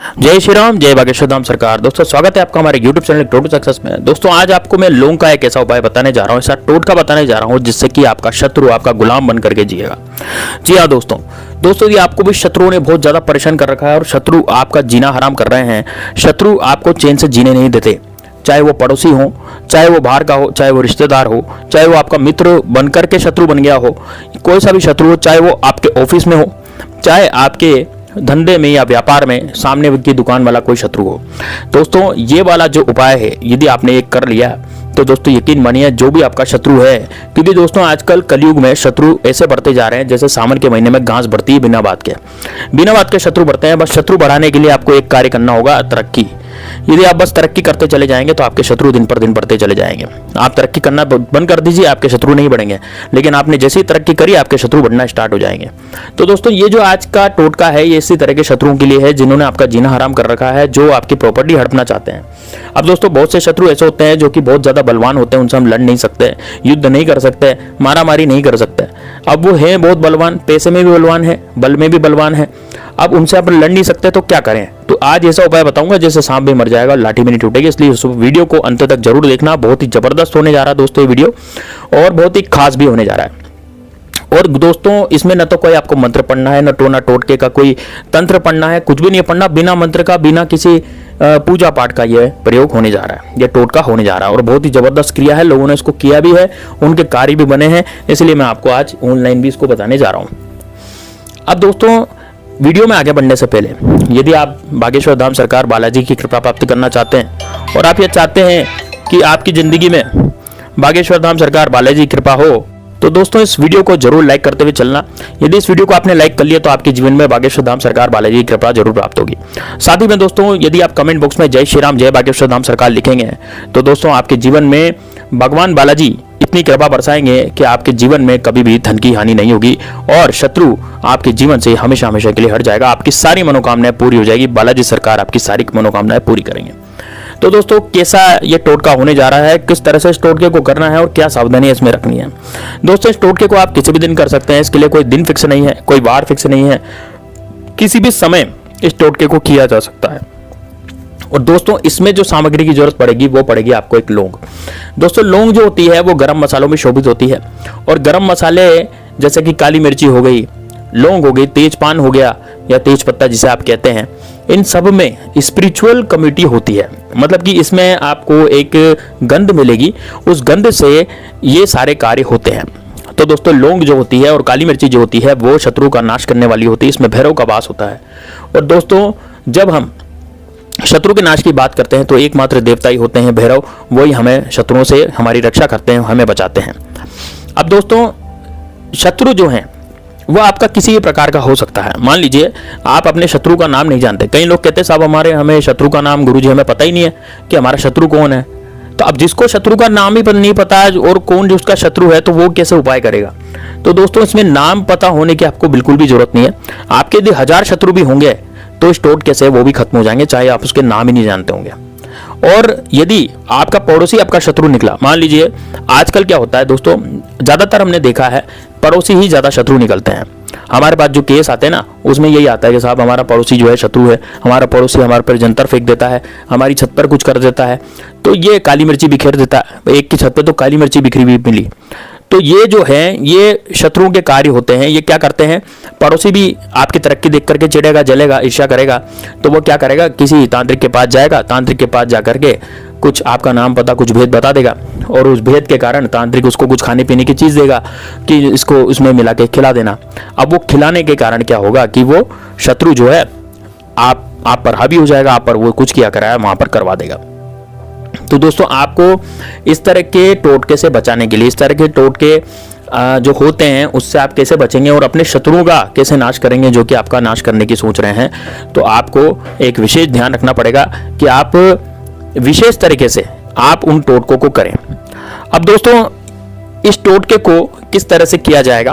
जय श्री राम, जय बागेश्वर धाम सरकार। दोस्तों स्वागत है आपका हमारे YouTube चैनल टोटू सक्सेस में। दोस्तों आज आपको मैं लौंग का एक ऐसा उपाय बताने जा रहा हूँ, ऐसा टोटका बताने जा रहा हूँ जिससे कि आपका शत्रु आपका गुलाम बन करके जिएगा। जी हाँ दोस्तों यदि आपको भी शत्रुओं ने बहुत ज्यादा परेशान कर रखा है और शत्रु आपका जीना हराम कर रहे हैं, शत्रु आपको चैन से जीने नहीं देते, चाहे वो पड़ोसी हो, चाहे वो बाहर का हो, चाहे वो रिश्तेदार हो, चाहे वो आपका मित्र बनकर के शत्रु बन गया हो, कोई सा भी शत्रु हो, चाहे वो आपके ऑफिस में हो, चाहे आपके धंधे में या व्यापार में सामने की दुकान वाला कोई शत्रु हो। दोस्तों ये वाला जो उपाय है यदि आपने एक कर लिया तो दोस्तों यकीन मानिए जो भी आपका शत्रु है, क्योंकि दोस्तों आजकल कलयुग में शत्रु ऐसे बढ़ते जा रहे हैं जैसे सावन के महीने में घास बढ़ती है बिना बात के शत्रु बढ़ते हैं। बस शत्रु बढ़ाने के लिए आपको एक कार्य करना होगा, तरक्की। यदि आप बस तरक्की करते चले जाएंगे तो आपके शत्रु दिन पर दिन बढ़ते चले जाएंगे। आप तरक्की करना बंद कर दीजिए, आपके शत्रु नहीं बढ़ेंगे, लेकिन आपने जैसी तरक्की करी आपके शत्रु बढ़ना स्टार्ट हो जाएंगे। तो दोस्तों ये जो आज का टोटका है ये इसी तरह के शत्रुओं के लिए है जिन्होंने आपका जीना हराम कर रखा है, जो आपकी प्रॉपर्टी हड़पना चाहते हैं। अब दोस्तों बहुत से शत्रु ऐसे होते हैं जो कि बहुत ज्यादा बलवान होते हैं, उनसे हम लड़ नहीं सकते, युद्ध नहीं कर सकते, मारा मारी नहीं कर सकते। अब वो है बहुत बलवान, पैसे में भी बलवान है, बल में भी बलवान है, अब उनसे आप लड़ नहीं सकते तो क्या करें। तो आज ऐसा उपाय बताऊंगा जैसे सांप भी मर जाएगा लाठी भी नहीं टूटेगी। इसलिए इस वीडियो को अंत तक जरूर देखना, बहुत ही जबरदस्त होने जा रहा है दोस्तों ये वीडियो, और बहुत ही खास भी होने जा रहा है। और दोस्तों इसमें न तो कोई आपको मंत्र पढ़ना है, न टोटके का कोई तंत्र पढ़ना है, कुछ भी नहीं पढ़ना। बिना मंत्र का, बिना किसी पूजा पाठ का यह प्रयोग होने जा रहा है, यह टोटका होने जा रहा है। और बहुत ही जबरदस्त क्रिया है, लोगों ने इसको किया भी है, उनके कार्य भी बने हैं, इसलिए मैं आपको आज ऑनलाइन भी इसको बताने जा रहा हूँ। अब दोस्तों वीडियो में आगे बढ़ने से पहले यदि आप बागेश्वर धाम सरकार बालाजी की कृपा प्राप्त करना चाहते हैं और आप ये चाहते हैं कि आपकी जिंदगी में बागेश्वर धाम सरकार बालाजी की कृपा हो, तो दोस्तों इस वीडियो को जरूर लाइक करते हुए चलना। यदि इस वीडियो को आपने लाइक कर लिया तो आपके जीवन में बागेश्वर धाम सरकार बालाजी की कृपा जरूर प्राप्त होगी। साथ ही में दोस्तों यदि आप कमेंट बॉक्स में जय श्री राम, जय बागेश्वर धाम सरकार लिखेंगे तो दोस्तों आपके जीवन में भगवान बालाजी इतनी कृपा बरसाएंगे कि आपके जीवन में कभी भी धन की हानि नहीं होगी और शत्रु आपके जीवन से हमेशा हमेशा के लिए हट जाएगा। आपकी सारी मनोकामनाएं पूरी हो जाएगी, बालाजी सरकार आपकी सारी मनोकामनाएं पूरी करेंगे। तो दोस्तों कैसा ये टोटका होने जा रहा है, किस तरह से इस टोटके को करना है और क्या सावधानी इसमें रखनी है। दोस्तों इस टोटके को आप किसी भी दिन कर सकते हैं, इसके लिए कोई दिन फिक्स नहीं है, कोई वार फिक्स नहीं है, किसी भी समय इस टोटके को किया जा सकता है। और दोस्तों इसमें जो सामग्री की जरूरत पड़ेगी वो पड़ेगी आपको एक लौंग। दोस्तों लौंग जो होती है वो गरम मसालों में शोभित होती है, और गरम मसाले जैसे कि काली मिर्ची हो गई, लौंग हो गई, तेज पान हो गया या तेज पत्ता जिसे आप कहते हैं, इन सब में स्पिरिचुअल कम्युनिटी होती है। मतलब कि इसमें आपको एक गंध मिलेगी, उस गंध से ये सारे कार्य होते हैं। तो दोस्तों लौंग जो होती है और काली मिर्ची जो होती है वो शत्रु का नाश करने वाली होती है, इसमें भैरव का वास होता है। और दोस्तों जब हम शत्रु के नाश की बात करते हैं तो एकमात्र देवता ही होते हैं भैरव, वही हमें शत्रुओं से हमारी रक्षा करते हैं, हमें बचाते हैं। अब दोस्तों शत्रु जो हैं वो आपका किसी भी प्रकार का हो सकता है। मान लीजिए आप अपने शत्रु का नाम नहीं जानते, कई लोग कहते हैं साहब हमें शत्रु का नाम, गुरुजी हमें पता ही नहीं है कि हमारा शत्रु कौन है। तो अब जिसको शत्रु का नाम ही नहीं पता और कौन जिसका शत्रु है तो वो कैसे उपाय करेगा। तो दोस्तों इसमें नाम पता होने की आपको बिल्कुल भी जरूरत नहीं है। आपके यदि 1000 शत्रु भी होंगे तो इस टोटके से वो भी खत्म हो जाएंगे, चाहे आप उसके नाम ही नहीं जानते होंगे। और यदि आपका पड़ोसी आपका शत्रु निकला, मान लीजिए आजकल क्या होता है दोस्तों, ज्यादातर हमने देखा है पड़ोसी ही ज्यादा शत्रु निकलते हैं। हमारे पास जो केस आते हैं ना उसमें यही आता है कि साहब हमारा पड़ोसी जो है शत्रु है, हमारा पड़ोसी हमारे पर जंतर फेंक देता है, हमारी छत पर कुछ कर देता है, तो ये काली मिर्ची बिखेर देता है। एक की छत पे तो काली मिर्ची बिखरी हुई मिली। तो ये जो है ये शत्रुओं के कार्य होते हैं। ये क्या करते हैं, पड़ोसी भी आपकी तरक्की देख करके चिढ़ेगा, जलेगा, ईर्ष्या करेगा, तो वो क्या करेगा, किसी तांत्रिक के पास जाएगा, तांत्रिक के पास जाकर के कुछ आपका नाम पता कुछ भेद बता देगा, और उस भेद के कारण तांत्रिक उसको कुछ खाने पीने की चीज देगा कि इसको उसमें मिला के खिला देना। अब वो खिलाने के कारण क्या होगा कि वो शत्रु जो है आप पर हावी हो जाएगा, आप पर वो कुछ किया कराया वहां पर करवा देगा। तो दोस्तों आपको इस तरह के टोटके से बचाने के लिए, इस तरह के टोटके जो होते हैं उससे आप कैसे बचेंगे और अपने शत्रुओं का कैसे नाश करेंगे जो कि आपका नाश करने की सोच रहे हैं, तो आपको एक विशेष ध्यान रखना पड़ेगा कि आप विशेष तरीके से आप उन टोटकों को करें। अब दोस्तों इस टोटके को किस तरह से किया जाएगा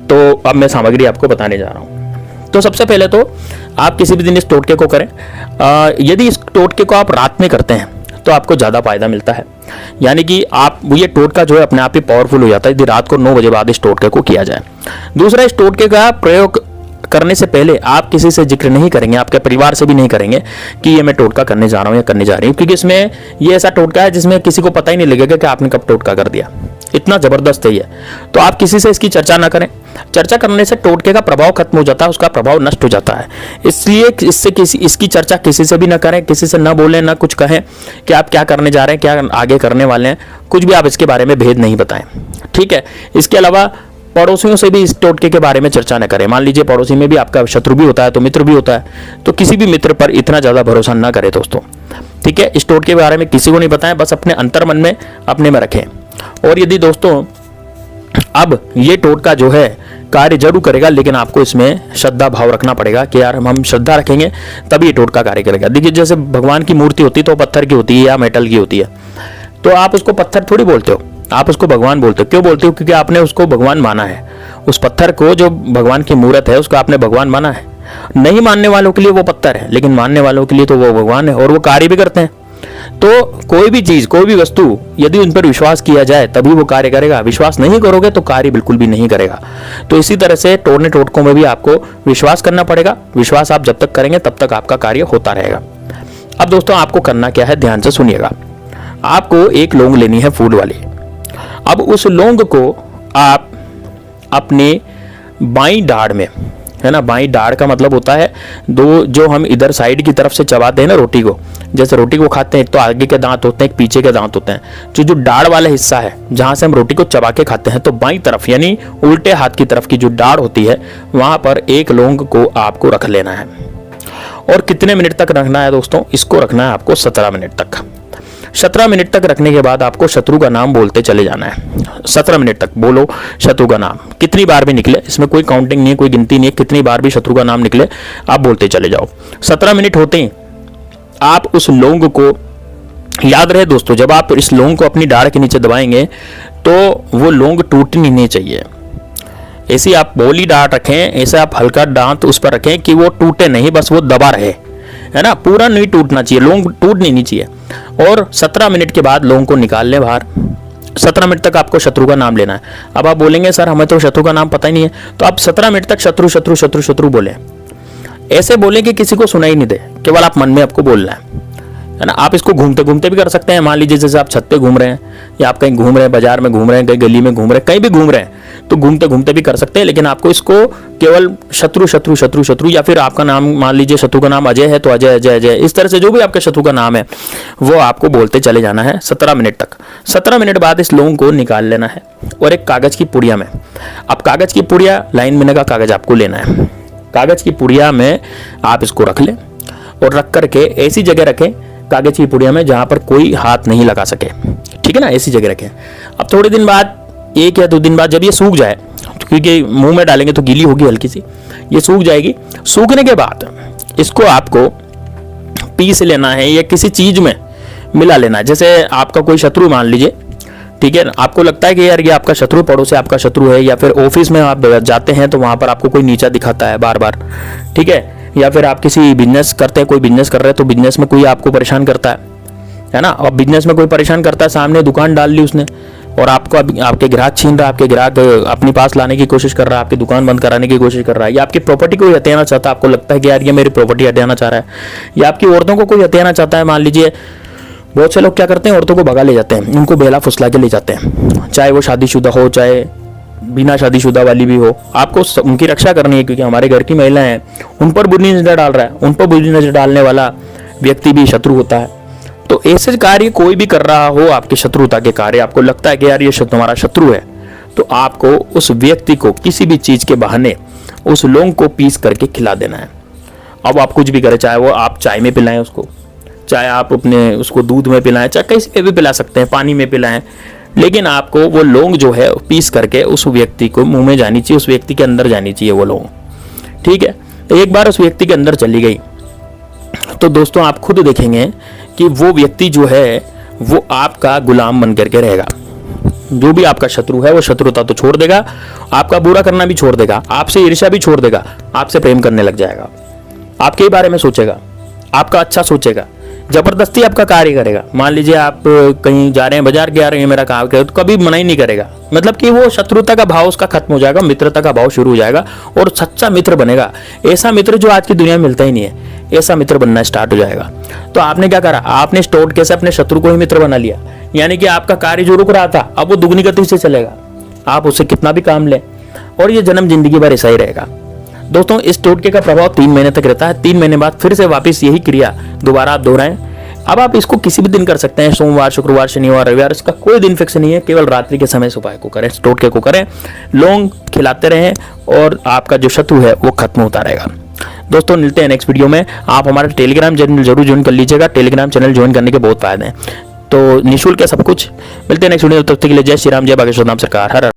तो अब मैं सामग्री आपको बताने जा रहा हूं। तो सबसे पहले तो आप किसी भी दिन इस टोटके को करें। यदि इस टोटके को आप रात में करते हैं तो आपको ज्यादा फायदा मिलता है, यानी कि आप ये टोटका जो है अपने आप ही पावरफुल हो जाता है यदि रात को 9 बजे बाद इस टोटके को किया जाए। दूसरा, इस टोटके का प्रयोग करने से पहले आप किसी से जिक्र नहीं करेंगे, आपके परिवार से भी नहीं करेंगे कि ये मैं टोटका करने जा रहा हूँ या करने जा रही हूँ, क्योंकि इसमें ये ऐसा टोटका है जिसमें किसी को पता ही नहीं लगेगा कि आपने कब टोटका कर दिया। इतना जबरदस्त है ये। तो आप किसी से इसकी चर्चा ना करें। चर्चा करने से टोटके का प्रभाव खत्म हो जाता है, उसका प्रभाव नष्ट हो जाता है। इसलिए इसकी चर्चा किसी से भी ना करें, किसी से ना बोलें, ना कुछ कहें कि आप क्या करने जा रहे हैं, क्या आगे करने वाले हैं, कुछ भी आप इसके बारे में भेद नहीं बताएं, ठीक है। इसके अलावा पड़ोसियों से भी इस टोटके के बारे में चर्चा न करें। मान लीजिए पड़ोसी में भी आपका शत्रु भी होता है तो मित्र भी होता है, तो किसी भी मित्र पर इतना ज़्यादा भरोसा ना करें दोस्तों, ठीक है। इस टोटके के बारे में किसी को नहीं बताएं, बस अपने अंतर मन में अपने में रखें। और यदि दोस्तों अब ये टोटका जो है कार्य जरूर करेगा, लेकिन आपको इसमें श्रद्धा भाव रखना पड़ेगा कि यार हम श्रद्धा रखेंगे तभी ये टोटका कार्य करेगा। देखिए जैसे भगवान की मूर्ति होती है तो पत्थर की होती है या मेटल की होती है, तो आप उसको पत्थर थोड़ी बोलते हो, आप उसको भगवान बोलते हो। क्यों बोलते हो? क्योंकि आपने उसको भगवान माना है। उस पत्थर को, जो भगवान की मूर्त है, उसको आपने भगवान माना है। नहीं मानने वालों के लिए वो पत्थर है, लेकिन मानने वालों के लिए तो वो भगवान है, और वो कार्य भी करते हैं। तो कोई भी चीज, कोई भी वस्तु, यदि उन पर विश्वास किया जाए तभी वो कार्य करेगा। विश्वास नहीं करोगे तो कार्य बिल्कुल भी नहीं करेगा। तो इसी तरह से तोड़ने टोटकों में भी आपको विश्वास करना पड़ेगा। विश्वास आप जब तक करेंगे तब तक आपका कार्य होता रहेगा। अब दोस्तों आपको करना क्या है, ध्यान से सुनिएगा। आपको एक लौंग लेनी है फूल वाली। अब उस लौंग को आप अपने बाईं दाढ़ में, है ना, बाईं दाढ़ का मतलब होता है दो, जो हम इधर साइड की तरफ से चबाते हैं ना रोटी को, जैसे रोटी को खाते हैं, एक तो आगे के दांत होते हैं, एक पीछे के दांत होते हैं। जो दाढ़ वाला हिस्सा है जहां से हम रोटी को चबा के खाते हैं, तो बाईं तरफ यानी उल्टे हाथ की तरफ की जो दाढ़ होती है वहां पर एक लौंग को आपको रख लेना है। और कितने मिनट तक रखना है दोस्तों? इसको रखना है आपको 17 मिनट तक। 17 मिनट तक रखने के बाद आपको शत्रु का नाम बोलते चले जाना है। 17 मिनट तक बोलो शत्रु का नाम, कितनी बार भी निकले, इसमें कोई काउंटिंग नहीं है, कोई गिनती नहीं है, कितनी बार भी शत्रु का नाम निकले आप बोलते चले जाओ। 17 मिनट होते ही आप उस लौंग को, याद रहे दोस्तों, जब आप इस लौंग को अपनी दाढ़ के नीचे दबाएंगे तो वो लौंग टूटनी नहीं चाहिए। ऐसी आप बोली दाढ़ रखें, ऐसे आप हल्का दांत उस पर रखें कि वो टूटे नहीं, बस वो दबा रहे, है ना, पूरा नहीं टूटना चाहिए, लौंग टूटनी नहीं चाहिए। और 17 मिनट के बाद लौंग को निकाल लें बाहर। 17 मिनट तक आपको शत्रु का नाम लेना है। अब आप बोलेंगे सर हमें तो शत्रु का नाम पता ही नहीं है, तो आप 17 मिनट तक शत्रु शत्रु शत्रु शत्रु बोले। ऐसे बोले कि किसी को सुनाई नहीं दे, केवल आप मन में आपको बोलना है ना। आप इसको घूमते घूमते भी कर सकते हैं। मान लीजिए जैसे आप छत पे घूम रहे हैं, या आप कहीं घूम रहे हैं, बाजार में घूम रहे हैं, कहीं गली में घूम रहे हैं, कहीं भी घूम रहे हैं, तो घूमते घूमते भी कर सकते हैं। लेकिन आपको इसको केवल शत्रु शत्रु शत्रु शत्रु, या फिर आपका नाम, मान लीजिए शत्रु का नाम अजय है तो अजय अजय अजय, इस तरह से जो भी आपके शत्रु का नाम है वो आपको बोलते चले जाना है 17 मिनट तक। 17 मिनट बाद इस लौंग को निकाल लेना है और एक कागज की पुड़िया में, अब कागज की पुड़िया, लाइन महीने का कागज आपको लेना है। कागज की पुड़िया में आप इसको रख लें और रख करके ऐसी जगह रखें कागज की पुड़िया में जहां पर कोई हाथ नहीं लगा सके, ठीक है ना, ऐसी जगह रखें। अब थोड़े दिन बाद, 1 या 2 दिन बाद, जब ये सूख जाए, क्योंकि मुंह में डालेंगे तो गीली होगी हल्की सी, ये सूख जाएगी। सूखने के बाद इसको आपको पीस लेना है या किसी चीज में मिला लेना है। जैसे आपका कोई शत्रु मान लीजिए, ठीक है, आपको लगता है कि यार ये आपका शत्रु, पड़ोस से आपका शत्रु है, या फिर ऑफिस में आप जाते हैं तो वहां पर आपको कोई नीचा दिखाता है बार बार, ठीक है, या फिर आप किसी बिजनेस करते हैं, कोई बिजनेस कर रहे हैं तो बिजनेस में कोई आपको परेशान करता है ना। अब बिजनेस में कोई परेशान करता है, सामने दुकान डाल ली उसने और आपको आपके ग्राहक छीन रहा है, आपके ग्राहक अपने पास लाने की कोशिश कर रहा है, आपकी दुकान बंद कराने की कोशिश कर रहा है, या आपकी प्रॉपर्टी को हथियाना चाहता है, आपको लगता है कि यार ये मेरी प्रॉपर्टी हथियाना चाह रहा है, या आपकी औरतों को कोई हथियाना चाहता है। मान लीजिए बहुत से लोग क्या करते हैं, औरतों को भगा ले जाते हैं, उनको बेला फुसला के ले जाते हैं, चाहे वो शादीशुदा हो चाहे बिना शादीशुदा वाली भी हो। आपको उनकी रक्षा करनी है, क्योंकि हमारे घर की महिलाएं हैं, उन पर बुरी नजर डाल रहा है, उन पर बुरी नजर डालने वाला व्यक्ति भी शत्रु होता है। तो ऐसे कार्य कोई भी कर रहा हो, आपके शत्रुता के कार्य, आपको लगता है कि यार ये तुम्हारा शत्रु है, तो आपको उस व्यक्ति को किसी भी चीज के बहाने उस लौंग को पीस करके खिला देना है। अब आप कुछ भी करें, चाहे वो आप चाय में पिलाएं उसको, चाहे आप अपने उसको दूध में पिलाएं, चाहे कहीं पे भी पिला सकते हैं, पानी में पिलाएं, लेकिन आपको वो लौंग जो है पीस करके उस व्यक्ति को मुंह में जानी चाहिए, उस व्यक्ति के अंदर जानी चाहिए वो लौंग, ठीक है। तो एक बार उस व्यक्ति के अंदर चली गई तो दोस्तों आप खुद देखेंगे कि वो व्यक्ति जो है वो आपका गुलाम बन करके रहेगा। जो भी आपका शत्रु है वो शत्रुता तो छोड़ देगा, आपका बुरा करना भी छोड़ देगा, आपसे ईर्ष्या भी छोड़ देगा, आपसे प्रेम करने लग जाएगा, आपके बारे में सोचेगा, आपका अच्छा सोचेगा। जबरदस्ती आपका कार्य करेगा। मान लीजिए आप कहीं जा रहे हैं, बाजार के आ रहे हैं, मेरा काम है, तो कभी मना ही नहीं करेगा। मतलब कि वो शत्रुता का भाव उसका खत्म हो जाएगा, मित्रता का भाव शुरू हो जाएगा और सच्चा मित्र बनेगा। ऐसा मित्र जो आज की दुनिया में मिलता ही नहीं है, ऐसा मित्र बनना स्टार्ट हो जाएगा। तो आपने क्या करा, आपने इस टोटके से अपने शत्रु को ही मित्र बना लिया। यानी कि आपका कार्य जो रुक रहा था अब वो दुगनी गति से चलेगा, आप उससे कितना भी काम लें, और ये जन्म जिंदगी भर ऐसा ही रहेगा। दोस्तों, इस टोटके का प्रभाव 3 महीने तक रहता है। 3 महीने बाद फिर से वापस यही क्रिया दोबारा आप दोहराएं। अब आप इसको किसी भी दिन कर सकते हैं, सोमवार, शुक्रवार, शनिवार, रविवार, इसका कोई दिन फिक्स नहीं है। केवल रात्रि के समय इस उपाय को करें, इस टोटके को करें, लौंग खिलाते रहें और आपका जो शत्रु है वो खत्म होता रहेगा। दोस्तों, मिलते हैं नेक्स्ट वीडियो में। आप हमारा टेलीग्राम चैनल जरूर ज्वाइन कर लीजिएगा। टेलीग्राम चैनल ज्वाइन करने के बहुत फायदे हैं, तो निःशुल्क है सब कुछ। मिलते हैं नेक्स्ट वीडियो, तब तक के लिए जय श्री राम, जय बागेश्वर धाम सरकार, हर हर।